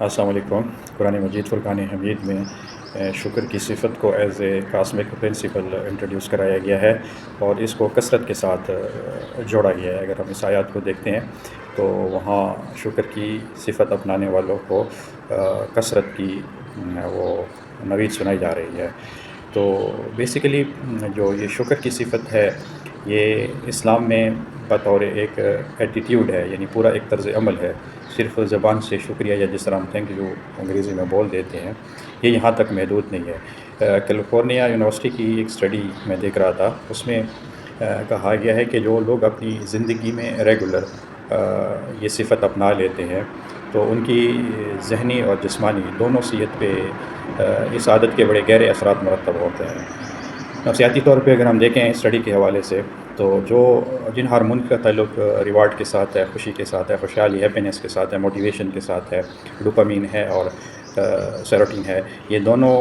السلام علیکم۔ قرآن مجید فرقان حمید میں شکر کی صفت کو as a cosmic principle introduce کرایا گیا ہے اور اس کو کثرت کے ساتھ جوڑا گیا ہے۔ اگر ہم اس آیات کو دیکھتے ہیں تو وہاں شکر کی صفت اپنانے والوں کو کثرت کی وہ نوید سنائی جا رہی ہے۔ تو بیسیکلی جو یہ شکر کی صفت ہے یہ اسلام میں بطور ایک ایٹیٹیوڈ ہے، یعنی پورا ایک طرز عمل ہے۔ صرف زبان سے شکریہ یا جس طرح ہم تھینک یو انگریزی میں بول دیتے ہیں، یہ یہاں تک محدود نہیں ہے۔ کیلیفورنیا یونیورسٹی کی ایک اسٹڈی میں دیکھ رہا تھا، اس میں کہا گیا ہے کہ جو لوگ اپنی زندگی میں ریگولر یہ صفت اپنا لیتے ہیں تو ان کی ذہنی اور جسمانی دونوں صحت پہ اس عادت کے بڑے گہرے اثرات مرتب ہوتے ہیں۔ نفسیاتی طور پہ اگر ہم دیکھیں اسٹڈی کے حوالے سے تو جن ہارمون کا تعلق ریوارڈ کے ساتھ ہے، خوشی کے ساتھ ہے، خوشحالی ہیپینس کے ساتھ ہے، موٹیویشن کے ساتھ ہے، ڈوپامین ہے اور سیروٹین ہے، یہ دونوں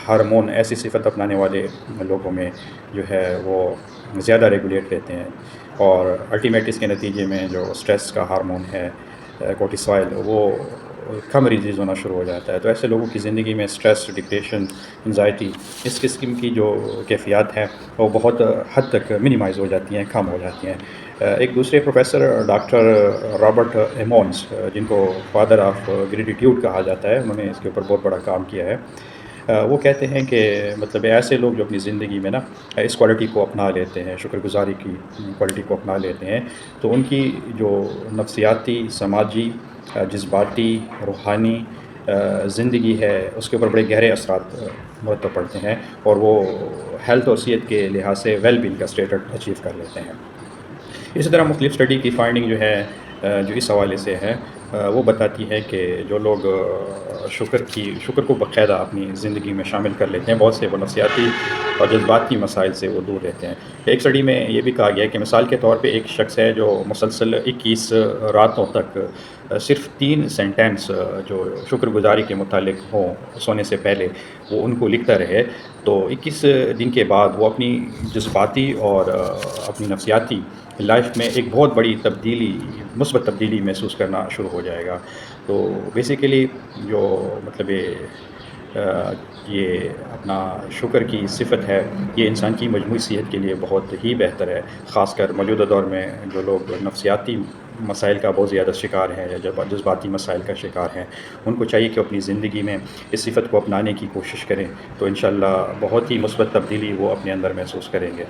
ہارمون ایسی صفت اپنانے والے لوگوں میں جو ہے وہ زیادہ ریگولیٹ رہتے ہیں، اور الٹیمیٹ اس کے نتیجے میں جو اسٹریس کا ہارمون ہے کورٹیسول وہ کم ریلیز ہونا شروع ہو جاتا ہے۔ تو ایسے لوگوں کی زندگی میں اسٹریس، ڈپریشن، انزائٹی، اس قسم کی جو کیفیات ہیں وہ بہت حد تک منیمائز ہو جاتی ہیں، کم ہو جاتی ہیں۔ ایک دوسرے پروفیسر ڈاکٹر رابرٹ ایمونز، جن کو فادر آف گریٹیٹیوڈ کہا جاتا ہے، انہوں نے اس کے اوپر بہت بڑا کام کیا ہے۔ وہ کہتے ہیں کہ مطلب ایسے لوگ جو اپنی زندگی میں نا اس کوالٹی کو اپنا لیتے ہیں، شکر گزاری کی کوالٹی کو اپنا لیتے ہیں، تو ان کی جو نفسیاتی، سماجی، جذباتی، روحانی زندگی ہے اس کے اوپر بڑے گہرے اثرات مرتب پڑتے ہیں، اور وہ ہیلتھ اور صحت کے لحاظ سے ویل بینگ کا اسٹیٹس اچیو کر لیتے ہیں۔ اسی طرح مختلف اسٹڈی کی فائنڈنگ جو ہے جو اس حوالے سے ہے وہ بتاتی ہے کہ جو لوگ شکر کو باقاعدہ اپنی زندگی میں شامل کر لیتے ہیں، بہت سے وہ نفسیاتی اور جذباتی مسائل سے وہ دور رہتے ہیں۔ ایک اسٹڈی میں یہ بھی کہا گیا ہے کہ مثال کے طور پہ ایک شخص ہے جو مسلسل 21 راتوں تک صرف 3 سینٹینس جو شکر گزاری کے متعلق ہوں سونے سے پہلے وہ ان کو لکھتا رہے، تو 21 دن کے بعد وہ اپنی جذباتی اور اپنی نفسیاتی لائف میں ایک بہت بڑی تبدیلی، مثبت تبدیلی محسوس کرنا شروع ہو جائے گا۔ تو بیسیکلی جو مطلب یہ اپنا شکر کی صفت ہے یہ انسان کی مجموعی صحت کے لیے بہت ہی بہتر ہے، خاص کر موجودہ دور میں جو لوگ نفسیاتی مسائل کا بہت زیادہ شکار ہیں یا جذباتی مسائل کا شکار ہیں، ان کو چاہیے کہ اپنی زندگی میں اس صفت کو اپنانے کی کوشش کریں، تو انشاءاللہ بہت ہی مثبت تبدیلی وہ اپنے اندر محسوس کریں گے۔